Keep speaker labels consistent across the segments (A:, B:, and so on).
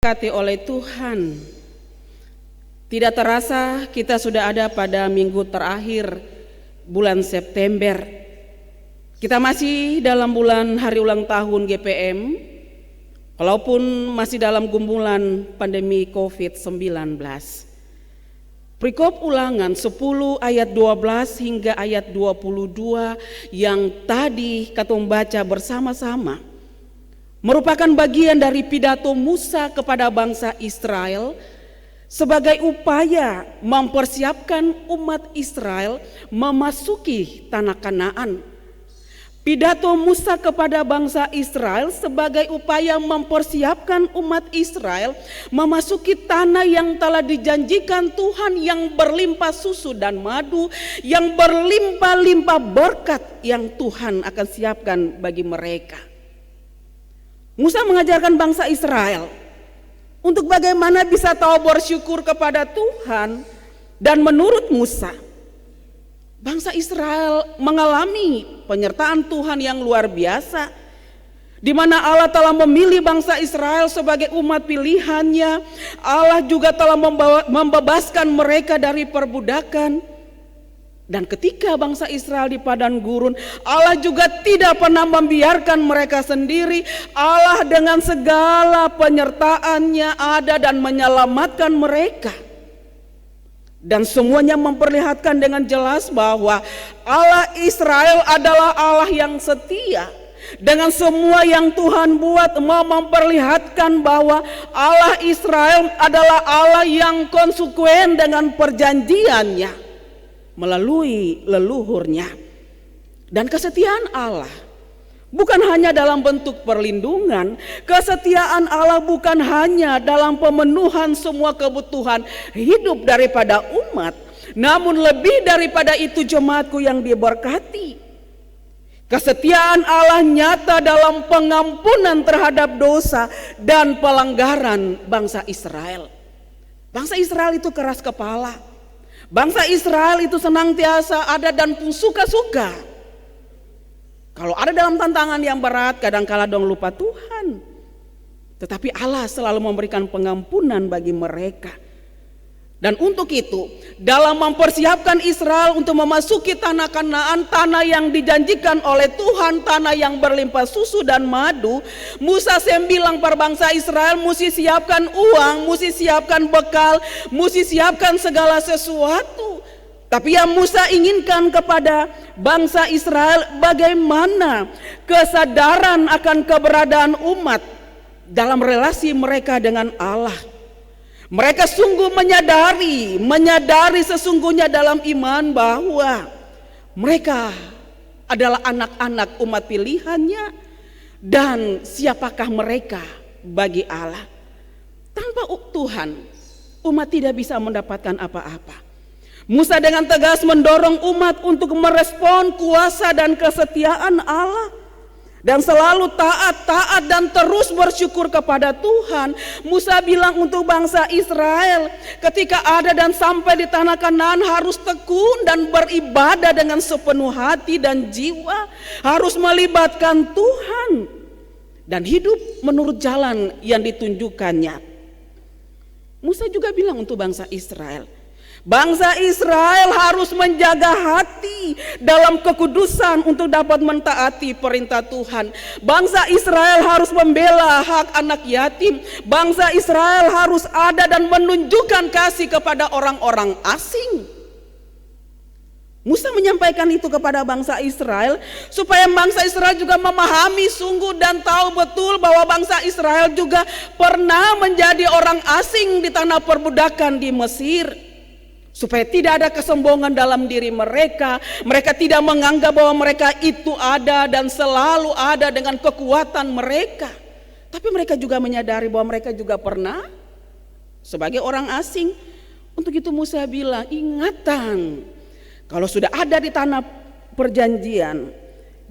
A: Diberkati oleh Tuhan. Tidak terasa kita sudah ada pada minggu terakhir bulan September. Kita masih dalam bulan hari ulang tahun GPM, walaupun masih dalam gumpulan pandemi COVID-19. Perikop Ulangan 10 ayat 12 hingga ayat 22 yang tadi kita baca bersama-sama merupakan bagian dari pidato Musa kepada bangsa Israel sebagai upaya mempersiapkan umat Israel memasuki tanah Kanaan. Pidato Musa kepada bangsa Israel sebagai upaya mempersiapkan umat Israel memasuki tanah yang telah dijanjikan Tuhan, yang berlimpah susu dan madu, yang berlimpah-limpah berkat yang Tuhan akan siapkan bagi mereka. Musa mengajarkan bangsa Israel untuk bagaimana bisa tahu bersyukur kepada Tuhan, dan menurut Musa, bangsa Israel mengalami penyertaan Tuhan yang luar biasa, di mana Allah telah memilih bangsa Israel sebagai umat pilihannya. Allah juga telah membebaskan mereka dari perbudakan. Dan ketika bangsa Israel di padang gurun, Allah juga tidak pernah membiarkan mereka sendiri. Allah dengan segala penyertaannya ada dan menyelamatkan mereka. Dan semuanya memperlihatkan dengan jelas bahwa Allah Israel adalah Allah yang setia. Dengan semua yang Tuhan buat, mau memperlihatkan bahwa Allah Israel adalah Allah yang konsekuen dengan perjanjiannya melalui leluhurnya. Dan kesetiaan Allah bukan hanya dalam bentuk perlindungan, kesetiaan Allah bukan hanya dalam pemenuhan semua kebutuhan hidup daripada umat, namun lebih daripada itu jemaatku yang diberkati, kesetiaan Allah nyata dalam pengampunan terhadap dosa dan pelanggaran bangsa Israel. Bangsa Israel itu keras kepala. Bangsa Israel itu senantiasa ada dan pun suka-suka. Kalau ada dalam tantangan yang berat, kadang-kala dong lupa Tuhan. Tetapi Allah selalu memberikan pengampunan bagi mereka. Dan untuk itu, dalam mempersiapkan Israel untuk memasuki tanah Kanaan, tanah yang dijanjikan oleh Tuhan, tanah yang berlimpah susu dan madu, Musa bilang para bangsa Israel, mesti siapkan uang, mesti siapkan bekal, mesti siapkan segala sesuatu. Tapi yang Musa inginkan kepada bangsa Israel, bagaimana kesadaran akan keberadaan umat dalam relasi mereka dengan Allah. Mereka sungguh menyadari sesungguhnya dalam iman bahwa mereka adalah anak-anak umat pilihannya, dan siapakah mereka bagi Allah. Tanpa Tuhan, umat tidak bisa mendapatkan apa-apa. Musa dengan tegas mendorong umat untuk merespon kuasa dan kesetiaan Allah, dan selalu taat dan terus bersyukur kepada Tuhan. Musa bilang untuk bangsa Israel, ketika ada dan sampai di tanah Kanaan harus tekun dan beribadah dengan sepenuh hati dan jiwa, harus melibatkan Tuhan dan hidup menurut jalan yang ditunjukkannya. Musa juga bilang untuk bangsa Israel, bangsa Israel harus menjaga hati dalam kekudusan untuk dapat mentaati perintah Tuhan. Bangsa Israel harus membela hak anak yatim. Bangsa Israel harus ada dan menunjukkan kasih kepada orang-orang asing. Musa menyampaikan itu kepada bangsa Israel supaya bangsa Israel juga memahami sungguh dan tahu betul bahwa bangsa Israel juga pernah menjadi orang asing di tanah perbudakan di Mesir. Supaya tidak ada kesombongan dalam diri mereka. Mereka tidak menganggap bahwa mereka itu ada dan selalu ada dengan kekuatan mereka. Tapi mereka juga menyadari bahwa mereka juga pernah sebagai orang asing. Untuk itu Musa bilang, ingatan, kalau sudah ada di tanah perjanjian,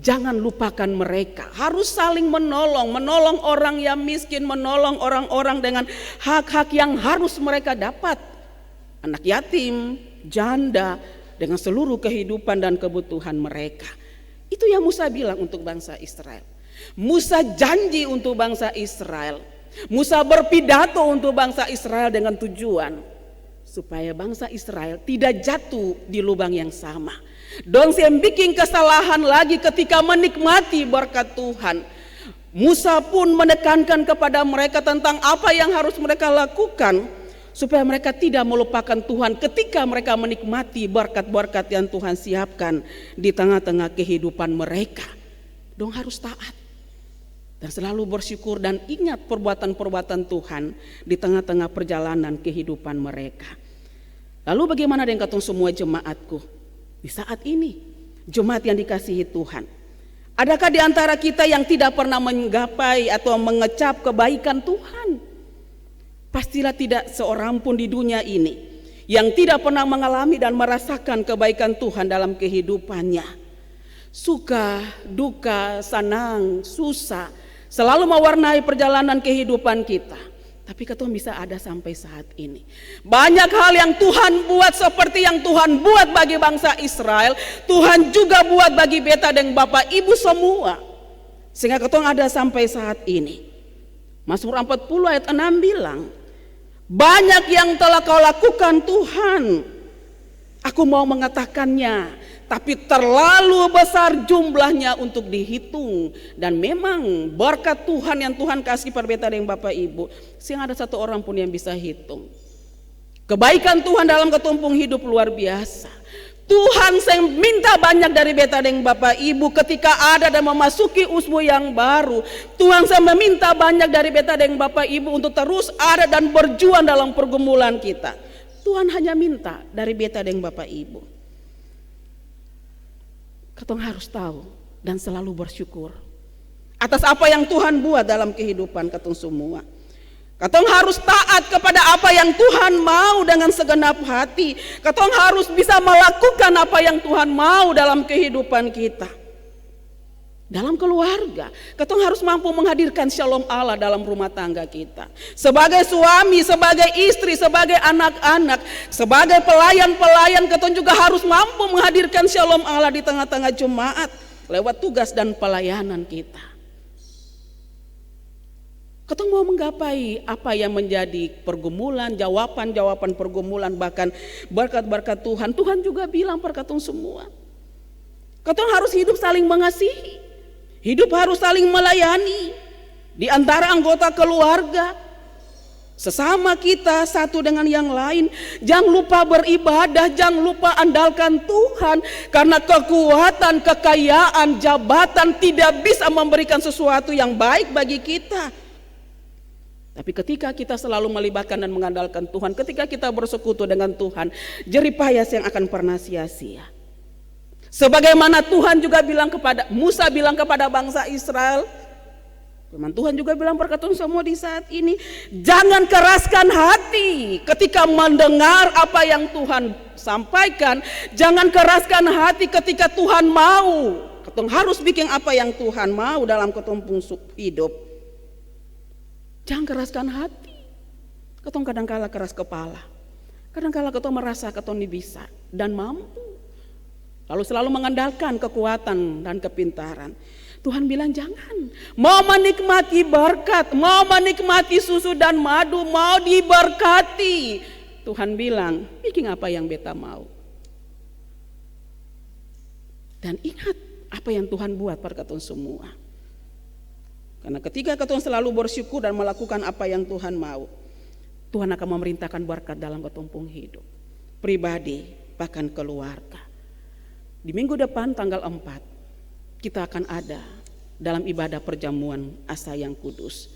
A: jangan lupakan mereka. Harus saling menolong orang yang miskin, menolong orang-orang dengan hak-hak yang harus mereka dapat. Anak yatim, janda, dengan seluruh kehidupan dan kebutuhan mereka. Itu yang Musa bilang untuk bangsa Israel. Musa janji untuk bangsa Israel Musa berpidato untuk bangsa Israel dengan tujuan supaya bangsa Israel tidak jatuh di lubang yang sama. Don't bikin kesalahan lagi ketika menikmati berkat Tuhan. Musa pun menekankan kepada mereka tentang apa yang harus mereka lakukan supaya mereka tidak melupakan Tuhan ketika mereka menikmati berkat-berkat yang Tuhan siapkan di tengah-tengah kehidupan mereka. Dong harus taat dan selalu bersyukur dan ingat perbuatan-perbuatan Tuhan di tengah-tengah perjalanan kehidupan mereka. Lalu bagaimana dengan katong semua jemaatku di saat ini, jemaat yang dikasihi Tuhan? Adakah di antara kita yang tidak pernah menggapai atau mengecap kebaikan Tuhan? Pastilah tidak seorang pun di dunia ini yang tidak pernah mengalami dan merasakan kebaikan Tuhan dalam kehidupannya. Suka, duka, senang, susah selalu mewarnai perjalanan kehidupan kita. Tapi katong bisa ada sampai saat ini. Banyak hal yang Tuhan buat seperti yang Tuhan buat bagi bangsa Israel, Tuhan juga buat bagi beta dan bapak ibu semua. Sehingga katong ada sampai saat ini. Mazmur 40 ayat 6 bilang, banyak yang telah kau lakukan Tuhan. Aku mau mengatakannya, tapi terlalu besar jumlahnya untuk dihitung. Dan memang berkat Tuhan yang Tuhan kasih pada beta dan bapak ibu, sehingga ada satu orang pun yang bisa hitung. Kebaikan Tuhan dalam ketumpung hidup luar biasa. Tuhan yang minta banyak dari beta dan bapak ibu ketika ada dan memasuki usbu yang baru. Tuhan yang meminta banyak dari beta dan bapak ibu untuk terus ada dan berjuang dalam pergumulan kita. Tuhan hanya minta dari beta dan bapak ibu. Katong harus tahu dan selalu bersyukur atas apa yang Tuhan buat dalam kehidupan katong semua. Katong harus taat kepada apa yang Tuhan mau dengan segenap hati. Katong harus bisa melakukan apa yang Tuhan mau dalam kehidupan kita. Dalam keluarga, katong harus mampu menghadirkan shalom Allah dalam rumah tangga kita. Sebagai suami, sebagai istri, sebagai anak-anak, sebagai pelayan-pelayan, katong juga harus mampu menghadirkan shalom Allah di tengah-tengah jemaat lewat tugas dan pelayanan kita. Katong mau menggapai apa yang menjadi pergumulan, jawaban-jawaban pergumulan, bahkan berkat-berkat Tuhan. Tuhan juga bilang per katong semua, katong harus hidup saling mengasihi. Hidup harus saling melayani di antara anggota keluarga, sesama kita satu dengan yang lain. Jangan lupa beribadah, jangan lupa andalkan Tuhan, karena kekuatan, kekayaan, jabatan tidak bisa memberikan sesuatu yang baik bagi kita. Tapi ketika kita selalu melibatkan dan mengandalkan Tuhan, ketika kita bersekutu dengan Tuhan, jerih payah yang akan pernah sia-sia. Sebagaimana Tuhan juga bilang kepada Musa, bilang kepada bangsa Israel, firman Tuhan juga bilang perkataan semua di saat ini, jangan keraskan hati ketika mendengar apa yang Tuhan sampaikan. Jangan keraskan hati ketika Tuhan mau. Katong harus bikin apa yang Tuhan mau dalam ketumpung hidup. Jangan keraskan hati. Katong kadang-kala keras kepala, kadang-kala katong merasa katong bisa dan mampu, lalu selalu mengandalkan kekuatan dan kepintaran. Tuhan bilang jangan. Mau menikmati berkat, mau menikmati susu dan madu, mau diberkati, Tuhan bilang bikin apa yang beta mau. Dan ingat apa yang Tuhan buat pada katong semua. Karena ketika katong selalu bersyukur dan melakukan apa yang Tuhan mau, Tuhan akan memerintahkan berkat dalam ketumpung hidup pribadi, bahkan keluarga. Di minggu depan tanggal 4 kita akan ada dalam ibadah perjamuan asa yang kudus.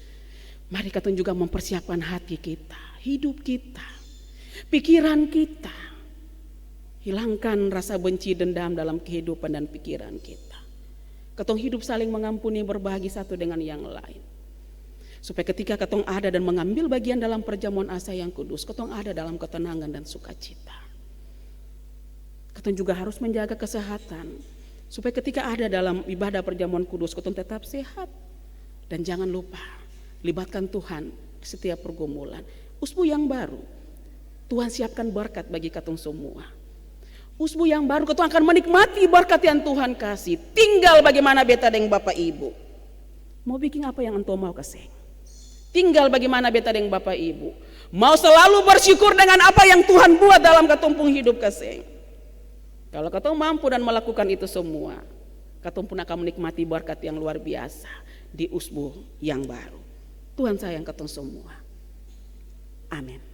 A: Mari kita juga mempersiapkan hati kita, hidup kita, pikiran kita. Hilangkan rasa benci dendam dalam kehidupan dan pikiran kita. Katong hidup saling mengampuni, berbagi satu dengan yang lain. Supaya ketika katong ada dan mengambil bagian dalam perjamuan asa yang kudus, katong ada dalam ketenangan dan sukacita. Katong juga harus menjaga kesehatan supaya ketika ada dalam ibadah perjamuan kudus katong tetap sehat. Dan jangan lupa libatkan Tuhan di setiap pergumulan. Usbu yang baru, Tuhan siapkan berkat bagi katong semua. Usbu yang baru katong akan menikmati berkat yang Tuhan kasih. Tinggal bagaimana beta dan bapak ibu mau bikin apa yang entong mau kasih. Tinggal bagaimana beta dengan Bapak Ibu. Mau selalu bersyukur dengan apa yang Tuhan buat dalam ketumpung hidup kasih. Kalau ketong mampu dan melakukan itu semua, ketong pun akan menikmati berkat yang luar biasa di usbu yang baru. Tuhan sayang ketong semua. Amin.